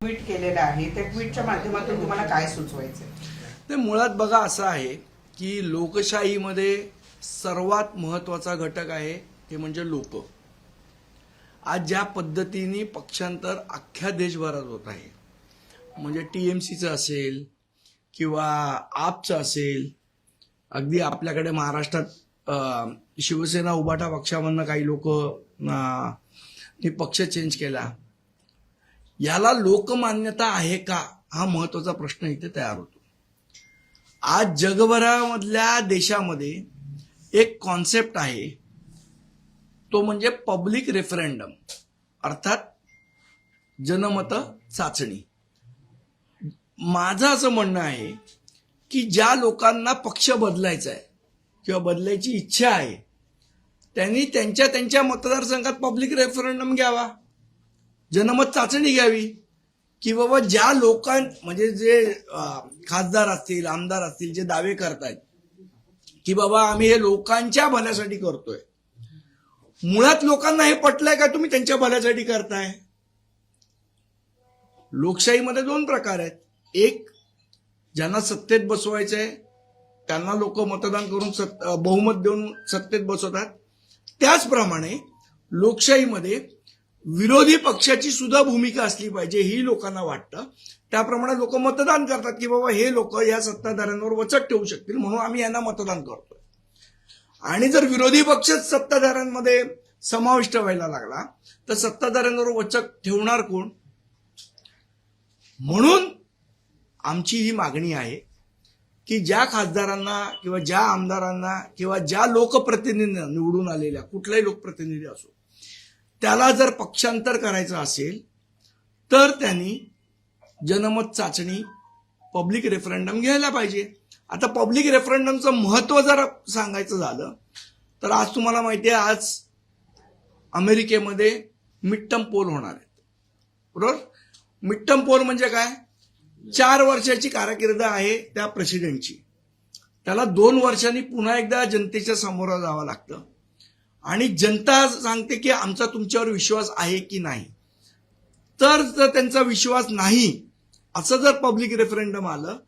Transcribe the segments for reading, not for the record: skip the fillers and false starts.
Tweet केलेलं आहे, त्या ट्विटच्या माध्यमातून तुम्हाला काय सुचवायचं? ते मुळात बघा असं आहे की लोकशाहीमध्ये सर्वात महत्त्वाचा घटक आहे ते म्हणजे लोक. आज ज्या पद्धतीने पक्षांतर अख्ख्या देशभरात होत आहे, म्हणजे TMCचं असेल किंवा आपचं असेल, अगदी आपल्याकडे महाराष्ट्रात शिवसेना उभाटा पक्षामधनं काही लोक पक्ष चेंज केला. याला लोकमान्यता आहे का, हा महत्वाचा प्रश्न इथे तयार होतो. आज जगभरामधल्या देशामध्ये एक कॉन्सेप्ट आहे, तो म्हणजे पब्लिक रेफरंडम, अर्थात जनमत चाचणी. माझं असं म्हणणं आहे की ज्या लोकांना पक्ष बदलायचा आहे किंवा बदलायची इच्छा आहे, त्यांनी त्यांच्या त्यांच्या मतदारसंघात पब्लिक रेफरंडम घ्यावा, जनमत चाचणी घ्यावी, की बाबा ज्या लोकां म्हणजे जे खासदार असतील, आमदार असतील, जे दावे करतायत की बाबा आम्ही हे लोकांच्या भल्यासाठी करतोय, मुळात लोकांना हे पटलंय का तुम्ही त्यांच्या भल्यासाठी करताय? लोकशाहीमध्ये दोन प्रकार आहेत. एक, ज्यांना सत्तेत बसवायचंय त्यांना लोक मतदान करून बहुमत देऊन सत्तेत बसवतात. त्याचप्रमाणे लोकशाहीमध्ये विरोधी पक्षाची सुद्धा भूमिका असली पाहिजे, ही लोकांना वाटतं. त्याप्रमाणे लोक मतदान करतात की बाबा हे लोक या सत्ताधाऱ्यांवर वचक ठेवू शकतील, म्हणून आम्ही यांना मतदान करतोय. आणि जर विरोधी पक्ष सत्ताधाऱ्यांमध्ये समाविष्ट व्हायला लागला तर सत्ताधाऱ्यांवर वचक ठेवणार कोण? म्हणून आमची ही मागणी आहे की ज्या खासदारांना किंवा ज्या आमदारांना किंवा ज्या लोकप्रतिनिधींना निवडून आलेल्या कुठलाही लोकप्रतिनिधी असो, त्याला जर पक्षांतर करायचं असेल तर त्यांनी जनमत चाचणी, पब्लिक रेफरंडम घ्यायला पाहिजे. आता पब्लिक रेफरंडमचं महत्व जर सांगायचं झालं तर आज तुम्हाला माहिती आहे, आज अमेरिकेमध्ये मिड टर्म पोल होणार आहेत, बरोबर? मिड टर्म पोल म्हणजे काय? 4 वर्षाची कारकीर्द आहे त्या प्रेसिडेंटची, त्याला 2 वर्षांनी पुन्हा एकदा जनतेच्या समोर जावं लागतं आणि जनता सांगते की आमचा तुमच्यावर विश्वास आहे की नाही. तर जर त्यांचा विश्वास नाही असं जर पब्लिक रेफरंडम आलं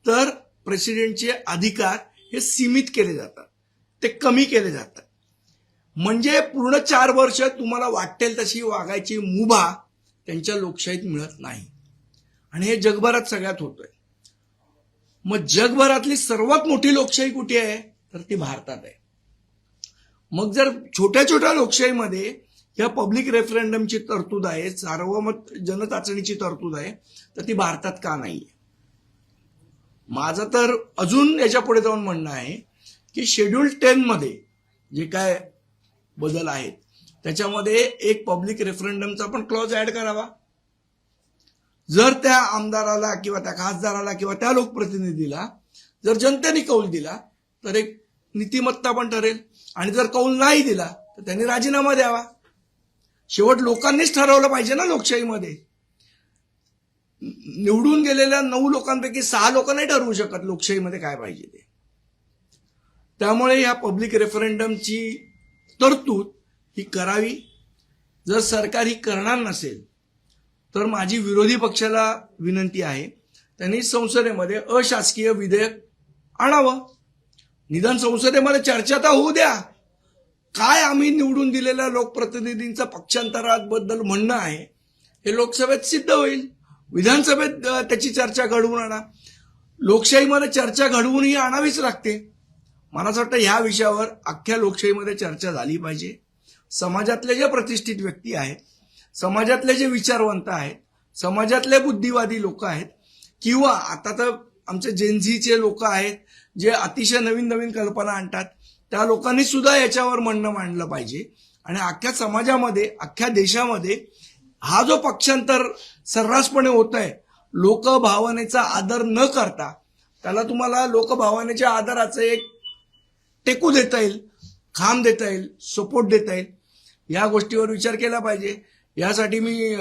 तर प्रेसिडेंटचे अधिकार हे सीमित केले जातात, ते कमी केले जातात. म्हणजे पूर्ण 4 वर्ष तुम्हाला वाटेल तशी वागायची मुभा त्यांच्या लोकशाहीत मिळत नाही. आणि हे जगभरात सगळ्यात होतंय. मग जगभरातली सर्वात मोठी लोकशाही कुठे आहे? तर ती भारतात आहे. मग जर छोट्या छोट्या लोकशाहीमध्ये या पब्लिक रेफरंडमची तरतूद आहे, सार्वमत जनचाचणीची तरतूद आहे, तर ती भारतात का नाही? माझं तर अजून याच्या पुढे जाऊन म्हणणं आहे की शेड्यूल 10 मध्ये जे काय बदल आहेत त्याच्यामध्ये एक पब्लिक रेफरंडमचा पण क्लॉज ऍड करावा. जर त्या आमदाराला किंवा त्या खासदाराला किंवा त्या लोकप्रतिनिधीला जर जनतेने कौल दिला तर एक नीतिमत्ता पण ठरेल, आणि जर कौल नाही दिला तर त्यांनी राजीनामा द्यावा. शेवट लोकांनीच ठरवलं पाहिजे ना लोकशाहीमध्ये. निवडून गेलेल्या 9 लोकांपैकी 6 लोक नाही ठरवू शकत लोकशाहीमध्ये काय पाहिजे ते. त्यामुळे या पब्लिक रेफरंडमची तरतूद ही करावी. जर सरकार ही करणार नसेल तर माझी विरोधी पक्षाला विनंती आहे, त्यांनी संसदेमध्ये अशासकीय विधेयक आणावं. निदान संसदेमध्ये चर्चा तर होऊ द्या. काय आम्ही निवडून दिलेल्या लोकप्रतिनिधींचं पक्षांतराबद्दल म्हणणं आहे हे लोकसभेत सिद्ध होईल. विधानसभेत त्याची चर्चा घडवून आणा. लोकशाहीमध्ये चर्चा घडवूनही आणावीच लागते. मला असं वाटतं ह्या विषयावर अख्ख्या लोकशाहीमध्ये चर्चा झाली पाहिजे. समाजातले जे प्रतिष्ठित व्यक्ती आहेत, समाजातले जे विचारवंत आहेत, समाजातले बुद्धिवादी लोक आहेत, किंवा आता तर आमचे जेनझीचे लोक आहेत जे अतिशय नवीन नवीन कल्पना आणतात, त्या लोकांनी सुद्धा याच्यावर म्हणणं मांडलं पाहिजे. आणि अख्ख्या समाजामध्ये, अख्ख्या देशामध्ये हा जो पक्षांतर सर्रासपणे होत आहे, लोकभावनेचा आदर न करता, त्याला तुम्हाला लोकभावनेच्या आदराचं एक टेकू देता येईल, खांब देता येईल, सपोर्ट देता येईल, या गोष्टीवर विचार केला पाहिजे. यासाठी मी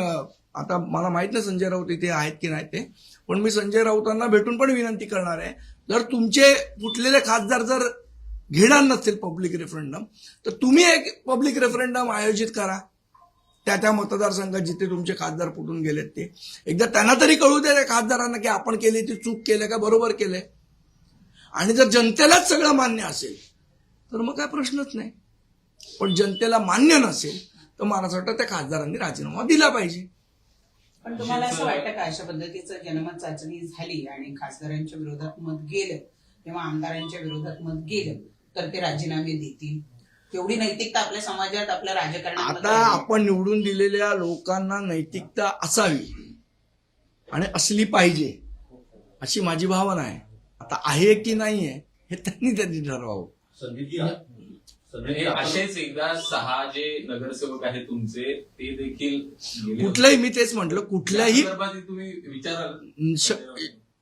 आता मला माहित नाही संजय राऊत इथे आहेत की नाही ते, पण मी संजय राऊतांना भेटून पण विनंती करणार आहे, जर तुमचे फुटलेले खासदार जर घेणार नसतील पब्लिक रेफरंडम तर तुम्ही एक पब्लिक रेफरंडम आयोजित करा. त्या मतदारसंघात जिथे तुमचे खासदार फुटून गेलेत ते एकदा त्यांना तरी कळू दे खासदारांना की आपण केली ती चूक केलं का बरोबर केलंय. आणि जर जनतेलाच सगळं मान्य असेल तर मग काय प्रश्नच नाही. पण जनतेला मान्य नसेल तर मला असं वाटतं त्या खासदारांनी राजीनामा दिला पाहिजे. पण तुम्हाला असं वाटतं का अशा पद्धतीचं जनमत चाचणी झाली आणि खासदारांच्या विरोधात मत गेलं किंवा आमदारांच्या विरोधात मत गेलं तर ते राजीनामे देतील? तेवढी नैतिकता आपल्या समाजात आपल्या राजकारणात आता आपण निवडून दिलेल्या लोकांना नैतिकता असावी आणि असली पाहिजे अशी माझी भावना आहे. आता आहे की नाहीये हे त्यांनी ठरवावं. असेच एकदा 6 जे नगरसेवक आहेत तुमचे ते देखील कुठल्याही मी तेच म्हटलं कुठल्याही तुम्ही विचाराल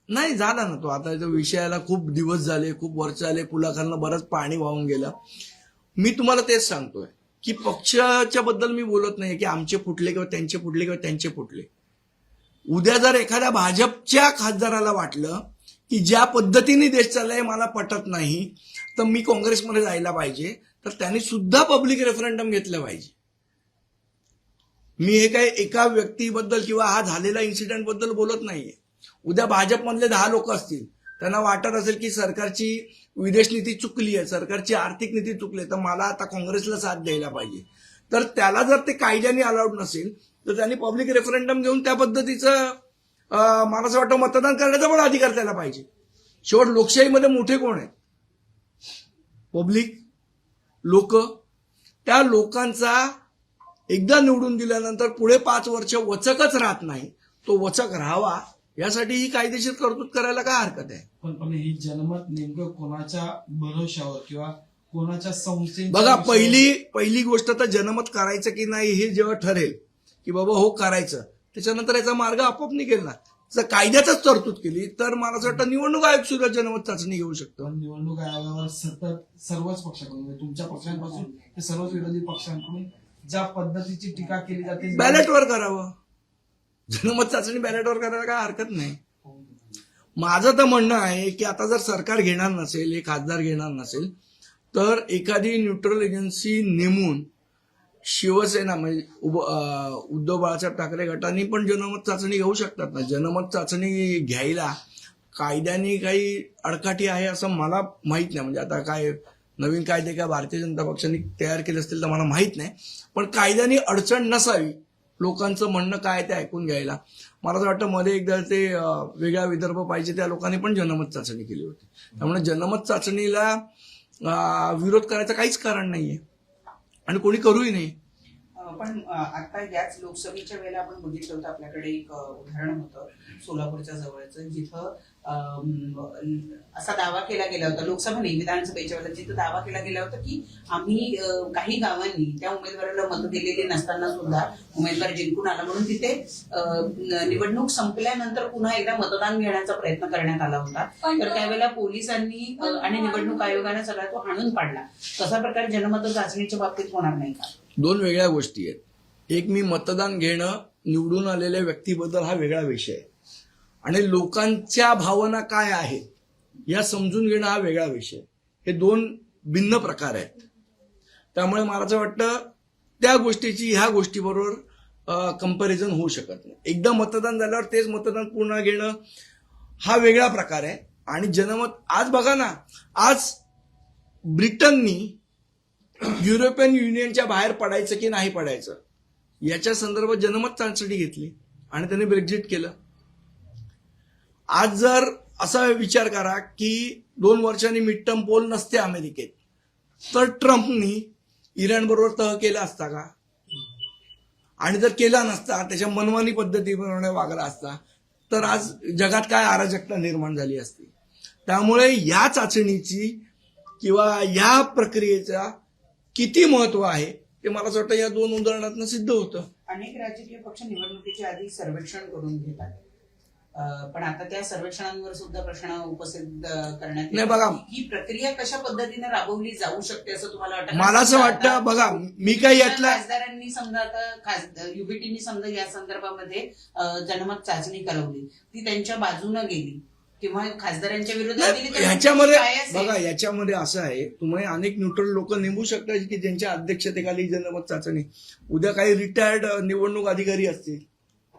नाही झाला ना तो. आता त्या विषयाला खूप दिवस झाले, खूप वर्ष झाले, पुलाखालनं बरंच पाणी वाहून गेलं. मी तुम्हाला तेच सांगतोय की पक्षाच्या बद्दल मी बोलत नाही की आमचे फुटले किंवा त्यांचे फुटले किंवा त्यांचे फुटले. उद्या जर एखाद्या भाजपच्या खासदाराला वाटलं की ज्या पद्धतीने देश चाललाय मला पटत नाही तर मी काँग्रेसमध्ये जायला पाहिजे तर त्यांनी सुद्धा पब्लिक रेफरंडम घेतलं पाहिजे. मी हे काही एका व्यक्तीबद्दल किंवा हा झालेला इन्सिडेंट बद्दल बोलत नाहीये. उद्या भाजपमधले 10 लोक असतील त्यांना वाटत असेल की सरकारची विदेश नीती चुकली आहे, सरकारची आर्थिक नीती चुकली आहे तर मला आता काँग्रेसला साथ द्यायला पाहिजे, तर त्याला जर ते कायद्याने अलाउड नसेल तर त्यांनी पब्लिक रेफरंडम घेऊन त्या पद्धतीचं मला असं वाटतं मतदान करण्याचा पण अधिकार त्याला पाहिजे. शेवट लोकशाहीमध्ये मोठे कोण आहेत? पब्लिक, लोक. त्या लोकांचा एकदा निवडून दिल्यानंतर पुढे 5 वर्ष वचकच राहत नाही, तो वचक राहावा यासाठी ही कायदेशीर तरतूद करायला काय हरकत आहे? पण ही जनमत नेमकं कोणाच्या भरोशावर किंवा कोणाच्या संस्थेच्या बघा, पहिली गोष्ट तर जनमत करायचं की नाही हे जेव्हा ठरेल की बाबा हो करायचं त्याच्यानंतर याचा मार्ग आपोआप निघेल ना. जर कायद्यातच तरतूद केली तर मला असं वाटतं निवडणूक आयोग सुद्धा जनमत चाचणी घेऊ शकतो. पण निवडणूक आयोगावर सतत सर्वच पक्षाकडून म्हणजे तुमच्या पक्षांपासून ते सर्वच विरोधी पक्षांकडून ज्या पद्धतीची टीका केली जाते बॅलेटवर करावं. जनमत चाचणी बॅलेटवर करायला काय हरकत नाही. माझं तर म्हणणं आहे की आता जर सरकार घेणार नसेल, हे खासदार घेणार नसेल तर एखादी न्यूट्रल एजन्सी नेमून शिवसेना म्हणजे उद्धव बाळासाहेब ठाकरे गटांनी पण जनमत चाचणी घेऊ शकतात ना. जनमत चाचणी घ्यायला कायद्याने काही अडकाठी आहे असं मला माहित नाही. म्हणजे आता काय नवीन कायदे काय भारतीय जनता पक्षाने तयार केले असतील तर मला माहित नाही, पण कायद्याने अडचण नसावी लोकांचं म्हणणं काय ते ऐकून घ्यायला. मला असं वाटतं मध्ये एकदा ते वेगळा विदर्भ पाहिजे त्या लोकांनी पण जनमत चाचणी केली होती. त्यामुळे जनमत चाचणीला विरोध करायचं काहीच कारण नाहीये आणि कोणी करूही नाही. पण आता याच लोकसभेच्या वेळेला आपण बघितलं होतं, आपल्याकडे एक उदाहरण होतं सोलापूरच्या जवळचं, जिथं असा दावा केला गेला होता लोकसभा नाही विधानसभेच्या वेळेला, जिथं दावा केला गेला होता की आम्ही काही गावांनी त्या उमेदवाराला मत दिलेली नसताना सुद्धा उमेदवार जिंकून आला म्हणून तिथे निवडणूक संपल्यानंतर पुन्हा एकदा मतदान घेण्याचा प्रयत्न करण्यात आला होता. तर त्यावेळेला पोलिसांनी आणि निवडणूक आयोगाने सगळा तो हाणून पाडला. तसा प्रकार जनमत चाचणीच्या बाबतीत होणार नाही का? 2 वेगळ्या गोष्टी आहेत. एक, मी मतदान घेणं निवडून आलेल्या व्यक्तीबद्दल हा वेगळा विषय आहे आणि लोकांच्या भावना काय आहेत या समजून घेणं हा वेगळा विषय. हे 2 भिन्न प्रकार आहेत. त्यामुळे मला असं वाटतं त्या गोष्टीची ह्या गोष्टीबरोबर कंपॅरिझन होऊ शकत नाही. एकदा मतदान झाल्यावर तेच मतदान पुन्हा घेणं हा वेगळा प्रकार आहे. आणि जनमत आज बघा ना, आज ब्रिटननी युरोपियन युनियनच्या बाहेर पडायचं की नाही पडायचं याच्या संदर्भात जनमत चाचणी घेतली आणि त्यांनी ब्रेक्झिट केलं. आज जर असा विचार करा की 2 वर्षांनी मिड टर्म पोल नसते अमेरिकेत तर ट्रम्पनी इराण बरोबर तह केला असता का? आणि जर केला नसता, त्याच्या मनमानी पद्धतीप्रमाणे वागला असता तर आज जगात काय अराजकता निर्माण झाली असती. त्यामुळे या चाचणीची किंवा या प्रक्रियेचा किती महत्व आहे ते मला असं वाटतं या 2 उदाहरणातून सिद्ध होतं. अनेक राजकीय पक्ष निवडणुकीच्या आधी सर्वेक्षण करून घेतात, पण आता त्या सर्वेक्षणांवर सुद्धा प्रश्न उपस्थित करण्यात नाही. बघा, ही प्रक्रिया कशा पद्धतीने राबवली जाऊ शकते असं तुम्हाला वाटतं? मला असं वाटतं, बघा मी काही यातला खासदारांनी समजा आता युबीटीनी समजा या संदर्भामध्ये जनमत चाचणी करवली, ती त्यांच्या बाजूने गेली किंवा खासदारांच्या विरोधात दिली तर ह्याच्यामध्ये काय असेल? बघा, याच्यामध्ये असं आहे, तुम्ही अनेक न्यूट्रल लोक नेमू शकता की ज्यांच्या अध्यक्षतेखाली जनमत चाचणी, उद्या काही रिटायर्ड निवडणूक अधिकारी असतील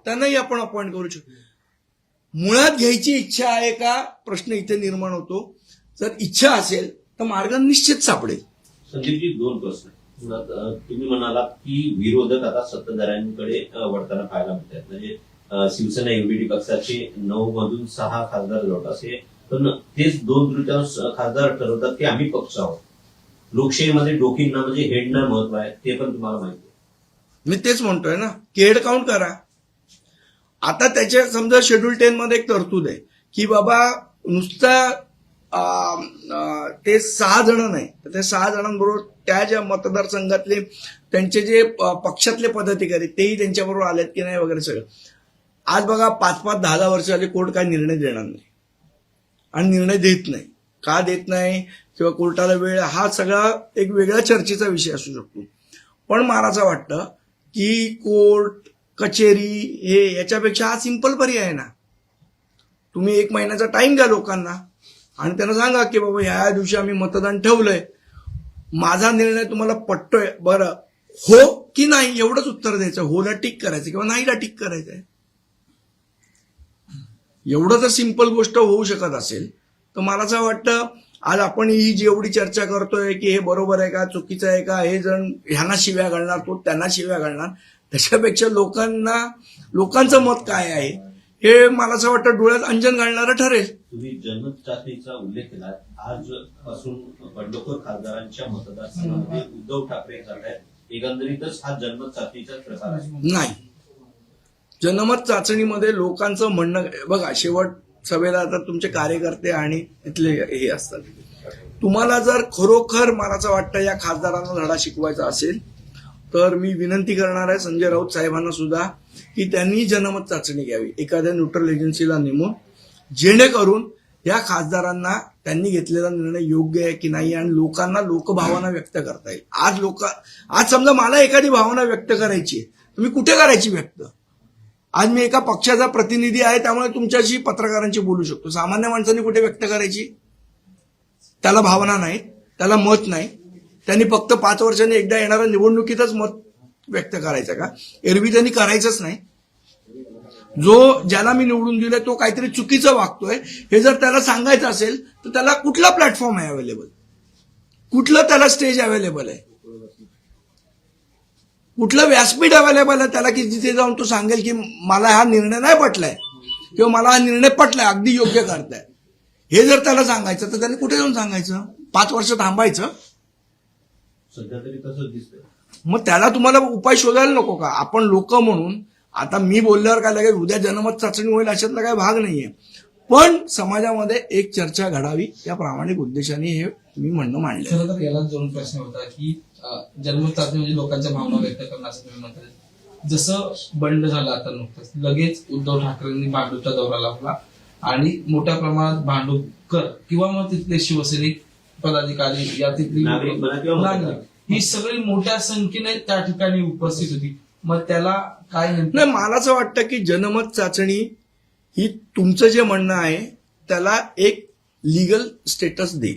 त्यांनाही आपण अपॉइंट करू शकतो. मुळात घ्यायची इच्छा आहे का प्रश्न इथे निर्माण होतो. जर इच्छा असेल तर मार्ग निश्चित सापडेल. संदीपजी, 2 प्रश्न. मुळात, तुम्ही म्हणालात की विरोधक आता सत्ताधाऱ्यांकडे वळताना पाहायला मिळतात. म्हणजे शिवसेना एमबीडी पक्षाचे 9 मधून 6 खासदार लढत असे, पण तेच 2/3 खासदार ठरवतात की आम्ही पक्ष आहोत. लोकशाहीमध्ये डोकींना म्हणजे हेडना महत्व आहे, ते पण तुम्हाला माहिती आहे. मी तेच म्हणतोय ना की हेड काउंट करा. आता त्याच्या समजा शेड्यूल 10 मध्ये एक तरतूद आहे की बाबा नुसता ते 6 जण नाही, तर त्या 6 जणांबरोबर त्या ज्या मतदारसंघातले त्यांचे जे पक्षातले पदाधिकारी तेही त्यांच्याबरोबर आलेत की नाही वगैरे सगळं. आज बघा 5-5, 10-10 वर्ष झाले कोर्ट काय निर्णय देणार नाही आणि निर्णय देत नाही. का देत नाही किंवा कोर्टाला वेळ, हा सगळा एक वेगळ्या चर्चेचा विषय असू शकतो. पण मला असं वाटतं की कोर्ट कचेरी हे याच्यापेक्षा हा सिंपल पर्याय आहे ना. तुम्ही 1 महिन्याचा टाइम द्या लोकांना आणि त्यांना सांगा की बाबा ह्या दिवशी आम्ही मतदान ठेवलंय, माझा निर्णय तुम्हाला पटतोय, बरं हो की नाही एवढंच उत्तर द्यायचं. होला टिक करायचं किंवा नाहीला टिक करायचंय. एवढं जर सिंपल गोष्ट होऊ शकत असेल तर मला असं वाटतं आज आपण ही जेवढी चर्चा करतोय की हे बरोबर आहे का चुकीचं आहे का, हे जण ह्यांना शिव्या घालणार, तो त्यांना शिव्या घालणार, त्याच्यापेक्षा लोकांचं मत काय आहे हे मला असं वाटतं डोळ्यात अंजन घालणारं ठरेल. तुम्ही जनमत चाचणीचा उल्लेख केला. आजपासून बंडखोर खासदारांच्या मतदारसंघामध्ये उद्धव ठाकरे जात आहेत. एकंदरीतच हा जनमत चाचणीचा प्रकार आहे. नाही, जनमत चाचणीमध्ये लोकांचं म्हणणं बघा, शेवट सभेला आता तुमचे कार्यकर्ते आणि तिथले हे असतात. तुम्हाला जर खरोखर मला असं वाटतं या खासदारांना धडा शिकवायचा असेल तर मी विनंती करणार आहे संजय राऊत साहेबांना सुद्धा की त्यांनी जनमत चाचणी घ्यावी एखाद्या न्यूट्रल एजन्सीला नेमून, जेणेकरून या खासदारांना त्यांनी घेतलेला निर्णय योग्य आहे की नाही आणि लोकांना लोकभावना व्यक्त करता येईल. आज समजा मला एखादी भावना व्यक्त करायची आहे, तुम्ही कुठे करायची व्यक्त? आज मी एका पक्षाचा प्रतिनिधी आहे त्यामुळे तुमच्याशी पत्रकारांशी बोलू शकतो. सामान्य माणसांनी कुठे व्यक्त करायची? त्याला भावना नाही, त्याला मत नाही, त्यांनी फक्त 5 वर्षांनी एकदा येणाऱ्या निवडणुकीतच मत व्यक्त करायचं का? एरवी त्यांनी करायचंच नाही. ज्याला मी निवडून दिलंय तो काहीतरी चुकीचं वागतोय हे जर त्याला सांगायचं असेल तर त्याला कुठला प्लॅटफॉर्म आहे अवेलेबल, कुठलं त्याला स्टेज अवेलेबल आहे, कुठलं व्यासपीठ अवेलेबल आहे त्याला की जिथे जाऊन तो सांगेल की मला हा निर्णय नाही पटलाय किंवा मला हा निर्णय पटलाय, अगदी योग्य करताय, हे जर त्याला सांगायचं तर त्याने कुठे जाऊन सांगायचं? 5 वर्ष थांबायचं? सध्या तरी तसंच दिसतंय. मग त्याला तुम्हाला उपाय शोधायला नको का? आपण लोक म्हणून आता मी बोलल्यावर काय लगेच उद्या जनमत चाचणी होईल अशातला काही भाग नाहीये, पण समाजामध्ये एक चर्चा घडावी या प्रामाणिक उद्देशाने हे मी म्हणणं मांडलं. खरं तर याला दोन प्रश्न होता की जनमत चाचणी म्हणजे लोकांच्या भावना व्यक्त करणं असं तुम्ही म्हणतात. जसं बंड झालं आता नुकतंच, लगेच उद्धव ठाकरेंनी भांडूपचा दौरा लावला आणि मोठ्या प्रमाणात भांडूपकर किंवा मग तिथले शिवसैनिक पदाधिकारी या तिथली नागरिक म्हणा किंवा नागरिक ही सगळी मोठ्या संख्येने त्या ठिकाणी उपस्थित होती. मग त्याला काय नाही, मला असं वाटतं की जनमत चाचणी ही तुमचं जे म्हणणं आहे त्याला एक लीगल स्टेटस देईल.